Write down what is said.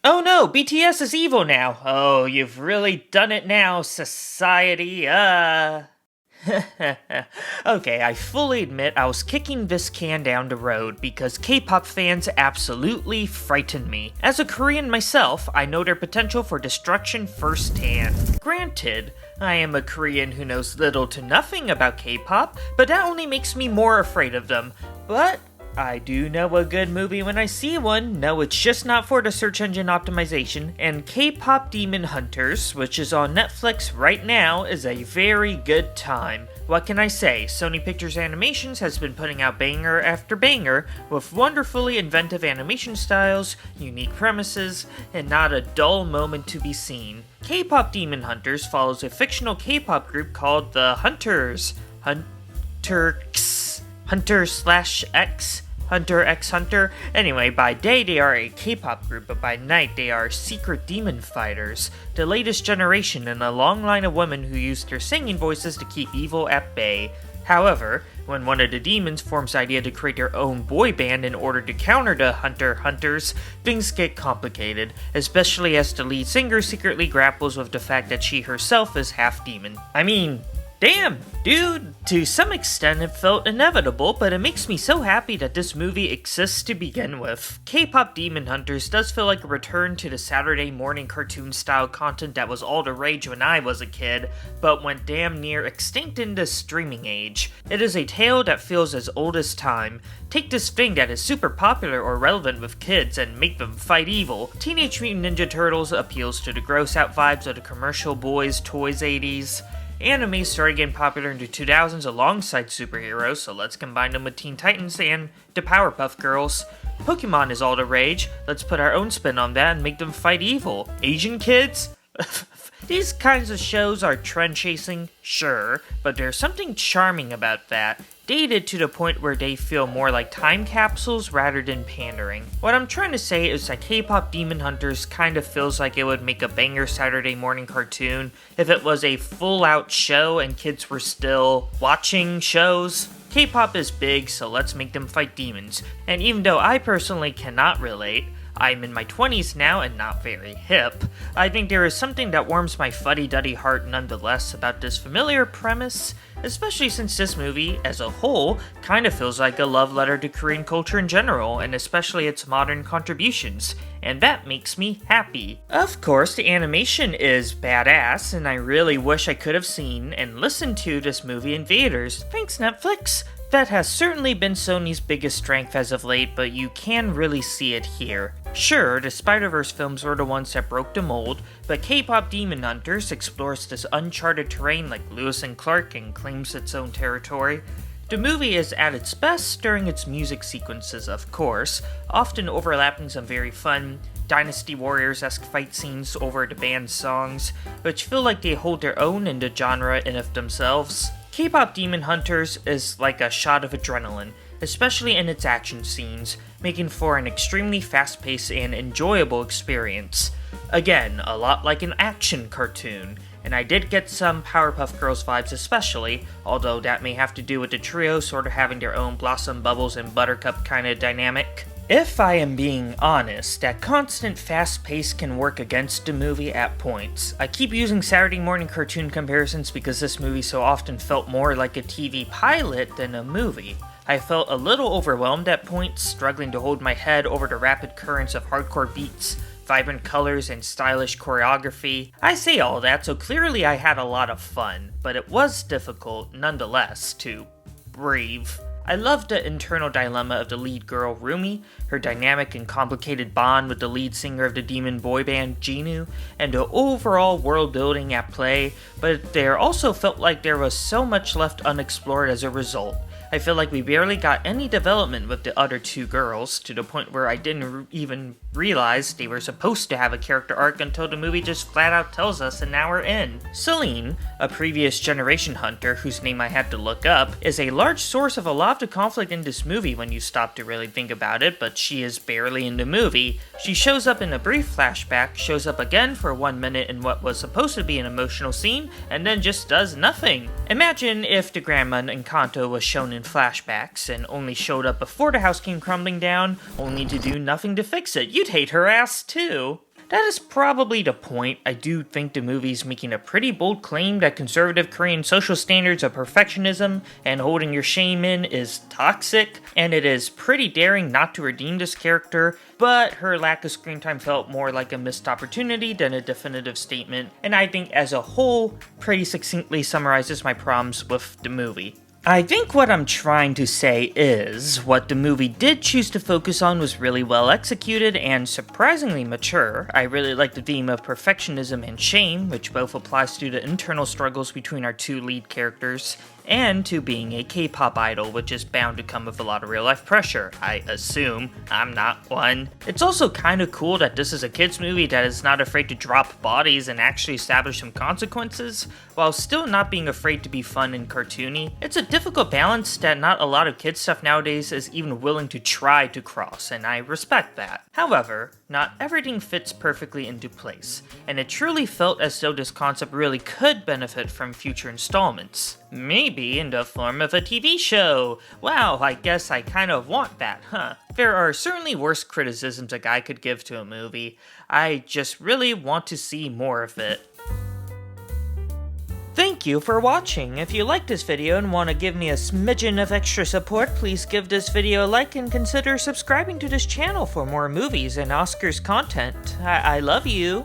Oh no, BTS is evil now. Oh, you've really done it now, society. Okay, I fully admit I was kicking this can down the road because K-pop fans absolutely frighten me. As a Korean myself, I know their potential for destruction firsthand. Granted, I am a Korean who knows little to nothing about K-pop, but that only makes me more afraid of them. But I do know a good movie when I see one. No, it's just not for the search engine optimization, and K-Pop Demon Hunters, which is on Netflix right now, is a very good time. What can I say? Sony Pictures Animations has been putting out banger after banger with wonderfully inventive animation styles, unique premises, and not a dull moment to be seen. K-Pop Demon Hunters follows a fictional K-pop group called the Hunters. Hunter x Hunter. Anyway, by day they are a K-pop group, but by night they are secret demon fighters, the latest generation in a long line of women who use their singing voices to keep evil at bay. However, when one of the demons forms the idea to create their own boy band in order to counter the Hunters, things get complicated, especially as the lead singer secretly grapples with the fact that she herself is half demon. I mean, damn, dude! To some extent it felt inevitable, but it makes me so happy that this movie exists to begin with. K-Pop Demon Hunters does feel like a return to the Saturday morning cartoon style content that was all the rage when I was a kid, but went damn near extinct in the streaming age. It is a tale that feels as old as time. Take this thing that is super popular or relevant with kids and make them fight evil. Teenage Mutant Ninja Turtles appeals to the gross out vibes of the commercial boys toys 80s. Anime started getting popular in the 2000s alongside superheroes, so let's combine them with Teen Titans and the Powerpuff Girls. Pokemon is all the rage, let's put our own spin on that and make them fight evil. Asian kids? These kinds of shows are trend chasing, sure, but there's something charming about that. Dated to the point where they feel more like time capsules rather than pandering. What I'm trying to say is that K-Pop Demon Hunters kind of feels like it would make a banger Saturday morning cartoon if it was a full-out show and kids were still watching shows. K-pop is big, so let's make them fight demons. And even though I personally cannot relate, I'm in my 20s now and not very hip, I think there is something that warms my fuddy-duddy heart nonetheless about this familiar premise, especially since this movie, as a whole, kind of feels like a love letter to Korean culture in general, and especially its modern contributions, and that makes me happy. Of course, the animation is badass, and I really wish I could have seen and listened to this movie in theaters. Thanks, Netflix! That has certainly been Sony's biggest strength as of late, but you can really see it here. Sure, the Spider-Verse films were the ones that broke the mold, but K-Pop Demon Hunters explores this uncharted terrain like Lewis and Clark and claims its own territory. The movie is at its best during its music sequences, of course, often overlapping some very fun Dynasty Warriors-esque fight scenes over the band's songs, which feel like they hold their own in the genre and of themselves. K-Pop Demon Hunters is like a shot of adrenaline, especially in its action scenes, making for an extremely fast-paced and enjoyable experience. Again, a lot like an action cartoon, and I did get some Powerpuff Girls vibes especially, although that may have to do with the trio sort of having their own Blossom, Bubbles, and Buttercup kind of dynamic. If I am being honest, that constant fast pace can work against the movie at points. I keep using Saturday morning cartoon comparisons because this movie so often felt more like a TV pilot than a movie. I felt a little overwhelmed at points, struggling to hold my head over the rapid currents of hardcore beats, vibrant colors, and stylish choreography. I say all that, so clearly I had a lot of fun, but it was difficult, nonetheless, to breathe. I loved the internal dilemma of the lead girl, Rumi, her dynamic and complicated bond with the lead singer of the demon boy band, Jinu, and the overall world building at play, but there also felt like there was so much left unexplored as a result. I feel like we barely got any development with the other two girls, to the point where I didn't even realize they were supposed to have a character arc until the movie just flat out tells us and now we're in. Celine, a previous generation hunter whose name I had to look up, is a large source of a lot of the conflict in this movie when you stop to really think about it, but she is barely in the movie. She shows up in a brief flashback, shows up again for 1 minute in what was supposed to be an emotional scene, and then just does nothing. Imagine if the grandma in Kanto was shown in flashbacks and only showed up before the house came crumbling down, only to do nothing to fix it. You'd hate her ass too. That is probably the point. I do think the movie's making a pretty bold claim that conservative Korean social standards of perfectionism and holding your shame in is toxic, and it is pretty daring not to redeem this character, but her lack of screen time felt more like a missed opportunity than a definitive statement, and I think as a whole, pretty succinctly summarizes my problems with the movie. I think what I'm trying to say is, what the movie did choose to focus on was really well executed and surprisingly mature. I really like the theme of perfectionism and shame, which both applies to the internal struggles between our two lead characters, and to being a K-pop idol, which is bound to come with a lot of real-life pressure, I assume. I'm not one. It's also kind of cool that this is a kids movie that is not afraid to drop bodies and actually establish some consequences, while still not being afraid to be fun and cartoony. It's a difficult balance that not a lot of kids stuff nowadays is even willing to try to cross, and I respect that. However, not everything fits perfectly into place, and it truly felt as though this concept really could benefit from future installments. Maybe in the form of a TV show. Wow, I guess I kind of want that, huh? There are certainly worse criticisms a guy could give to a movie. I just really want to see more of it. Thank you for watching. If you liked this video and want to give me a smidgen of extra support, please give this video a like and consider subscribing to this channel for more movies and Oscars content. I love you.